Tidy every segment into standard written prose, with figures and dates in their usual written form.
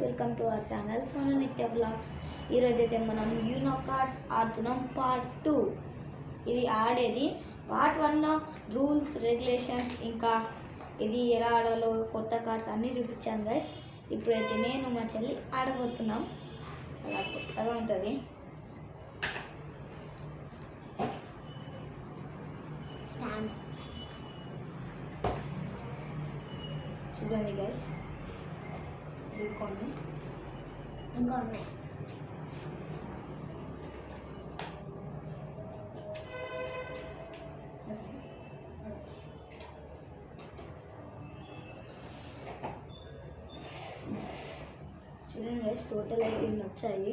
Welcome to our channel Sonu నిత్య blogs. ఈరోజు అయితే మనం యూనో కార్డ్స్ ఆడుతున్నాం పార్ట్ 2. ఇది ఆడేది పార్ట్ 1లో రూల్స్ రెగ్యులేషన్స్ ఇంకా ఇది ఎలా ఆడాలో కొత్త కార్డ్స్ అన్నీ చూపించాను గైస్. ఇప్పుడైతే నేను మా చెల్లి ఆడబోతున్నాం. అలా కొత్తగా ఉంటుంది. చూడండి గైస్, ఇంకొన్ని చూడండి గైస్, టోటల్ అయితే ఇన్ని వచ్చాయి.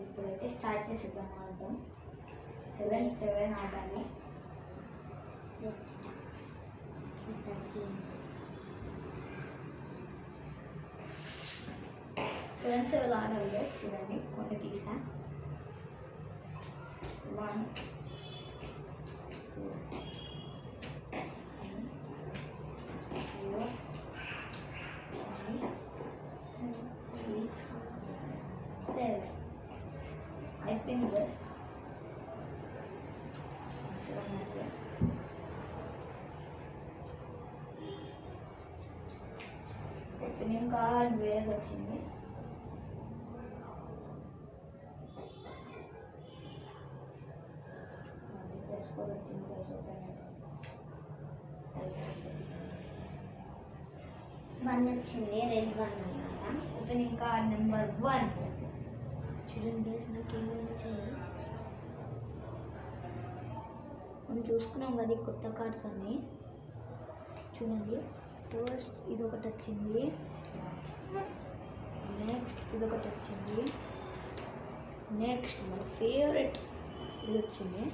ఇప్పుడైతే స్టార్ట్ చేసేద్దాం ఆడటం. 7-7 ఆడాలి. 7-7 ఆడాలి. చూడండి కొన్ని తీసా. 1 2 అయిపోయింది. ఓపెనింగ్ కార్డ్ వేరే వచ్చింది. ప్లస్ 4 వచ్చింది. ప్లస్ ఓపెన్ 1 వచ్చింది. రెడ్ 1 అన్నమాట. Opening card number 1. చూడండి నాకు ఏమైనా చేయాలి. మనం చూసుకున్నాం కదా కొత్త కార్డ్స్ అన్నీ. చూడండి, ఫస్ట్ ఇది ఒకటి వచ్చింది, నెక్స్ట్ ఇది ఒకటి వచ్చింది, నెక్స్ట్ మన ఫేవరెట్ ఇది వచ్చింది.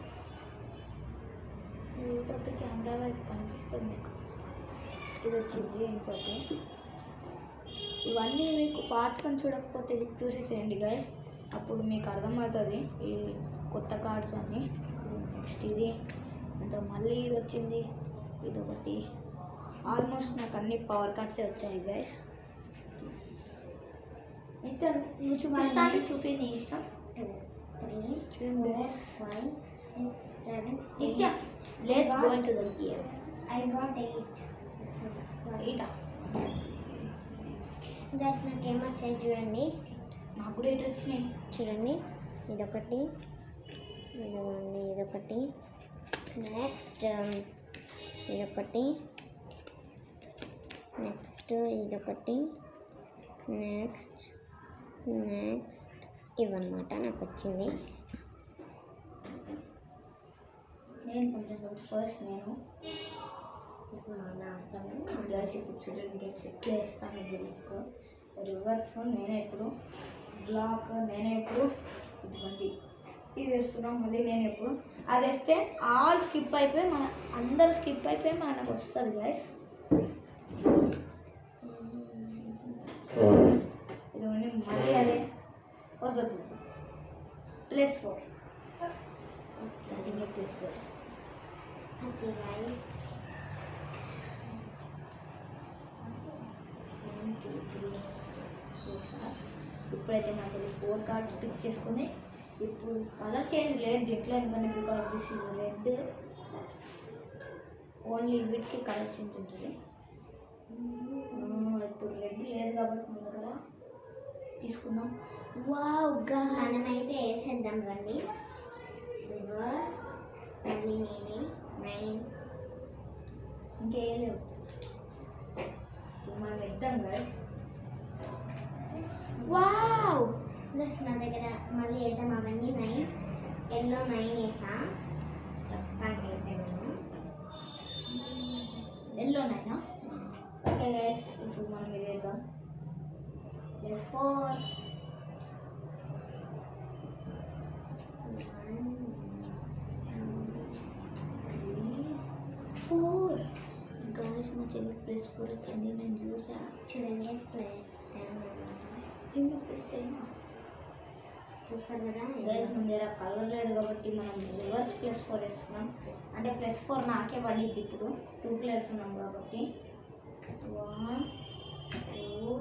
ఇంకొకటి కెమెరా వైపు కనిపిస్తుంది మీకు. ఇది వచ్చింది ఇంకోటి. ఇవన్నీ మీకు పార్ట్ 1 చూడకపోతే ఇది చూసేసేయండి గైస్, అప్పుడు మీకు అర్థమవుతుంది ఈ కొత్త కార్డ్స్ అన్నీ. నెక్స్ట్ ఇది అంటే మళ్ళీ ఇది వచ్చింది, ఇది ఒకటి. ఆల్మోస్ట్ నాకు అన్ని పవర్ కార్డ్సే వచ్చాయి గైస్. అయితే నువ్వు చూపిస్తాను, చూపి నీ ఇష్టం. 2 3 4 5 6 7 నిత్య let's go into the game. I got 8 guys. నాకేం వచ్చాయి చూడండి. నాకు కూడా 8 వచ్చినాయి. చూడండి, ఇదొకటి, ఇదొకటి, నెక్స్ట్ ఇదొకటి, నెక్స్ట్ ఇదొకటి, నెక్స్ట్ ఇవన్నమాట నాకు వచ్చింది. నేను కొంచెం ఫస్ట్ నేను ఇప్పుడు ఇప్పుడు చూడండి చెక్ వేస్తాను. దిల్కు రివర్స్ నేనే ఇప్పుడు, బ్లాక్ నేనే ఇప్పుడు, ఇటువంటి ఇది వేస్తున్నాం. మళ్ళీ నేను ఎప్పుడు అది వేస్తే ఆల్ స్కిప్ అయిపోయి మన అందరూ స్కిప్ అయిపోయి మనకు వస్తుంది గైస్. ఇది మళ్ళీ అదే వద్దు. Plus 4 plus 4. Okay guys, 1 2 3 4 cards. ఇప్పుడైతే మా చెల్లి 4 కార్డ్స్ పిక్ చేసుకుని, ఇప్పుడు కలర్ చేంజ్ లేదు దీంట్లో, ఎందుకంటే because this is red. Only వీటికి కలర్ చేంజ్ ఉంటుంది. ఇప్పుడు రెడ్ లేదు కాబట్టి మన దగ్గర తీసుకుందాం. వావ్ గాయ్స్, మనమైతే వేసేద్దాం రండి. రివర్స్ మళ్ళీ నేనే 9 ఇంకేయలేవు. మనం వేద్దాం గైస్. వావ్ ప్లస్ నా దగ్గర మళ్ళీ వేద్దాం. అవన్నీ 9, ఎల్లో 9 వేసా ప్రస్తుతానికి అయితే నేను ఎల్లో 9. ఓకే గైస్, ఇప్పుడు మనం ఇది వేద్దాం. Plus 4 guys. మా చెల్లి ప్లస్ 4 వచ్చింది, నేను చూసా. చూడండి ప్లస్ 10 ప్లస్ 10 చూసారు కదా. గైస్ మన దగ్గర కలర్ లేదు కాబట్టి మనం రివర్స్ ప్లస్ అంటే +4 నాకే పడిద్ది ఇప్పుడు 2 ప్లేయర్స్ ఉన్నాం కాబట్టి 1 2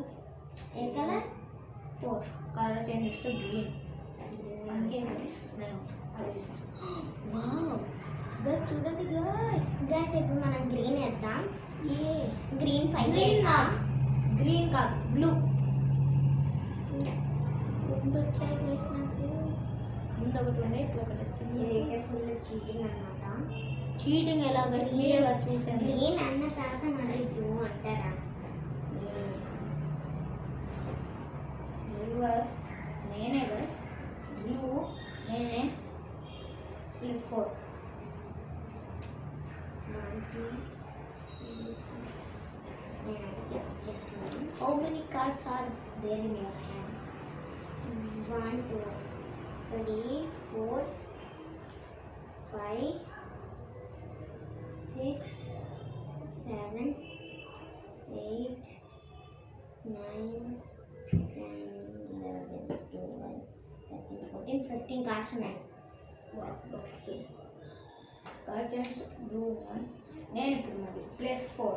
ఏ colour 4 colour change to green అందుకే నేను అది వావ్ గైస్ చూడండి గైస్ ఇప్పుడు మనం గ్రీన్ వేద్దాం ఏ గ్రీన్ పైన గ్రీన్ కాదు బ్లూ ముందు వచ్చాయి గైస్ నాకు ముందు ఒకటి ఉండే ఇప్పుడు ఒకటి వచ్చింది ఇదైతే ఫుల్ చీటింగ్ అన్నమాట చీటింగ్ ఎలా గైస్ మీరే కదా చూసాను గ్రీన్ అన్న తర్వాత మళ్ళీ బ్లూ అంటారా నేనే కదా బ్లూ నేనే 4 How many cards are there in your hand? 1, 2, 3, 4, 5, 6, 7, 8, 9, 10, 11, 12, 13, 14, 15 cards ఉన్నాయి. కార్డ్ జస్ట్ బ్లూ 1 నేను ఇప్పుడు మరి +4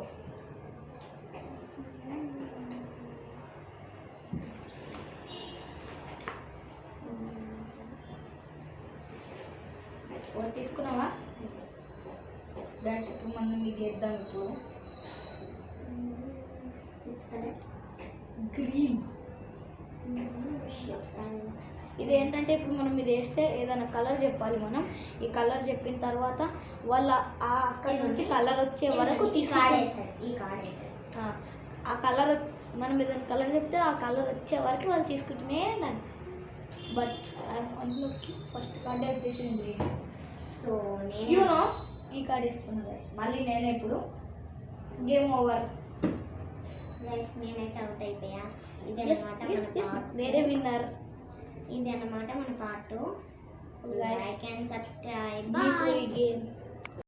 4 తీసుకున్నావా దాని ఇప్పుడు మనం ఇది వేద్దాం ఇప్పుడు గ్రీన్ ఇది ఏంటంటే ఇప్పుడు మనం ఇది వేస్తే ఏదైనా కలర్ చెప్పాలి మనం ఈ కలర్ చెప్పిన తర్వాత వాళ్ళ అక్కడ నుంచి కలర్ వచ్చే వరకు తీసుకోవాలి ఈ కార్డ్ ఆ కలర్ మనం ఏదైనా కలర్ చెప్తే ఆ కలర్ వచ్చే వరకు వాళ్ళు తీసుకుంటూనే ఉండాలి బట్ అందులోకి ఫస్ట్ కార్డే వచ్చేసింది సో నేను ఈ కార్డ్ ఇస్తున్నాను మళ్ళీ నేనే ఇప్పుడు గేమ్ ఓవర్ నేనైతే అవుట్ అయిపోయా ఇది అన్నమాట వేరే విన్నర్ ఇది అన్నమాట మన part like and subscribe game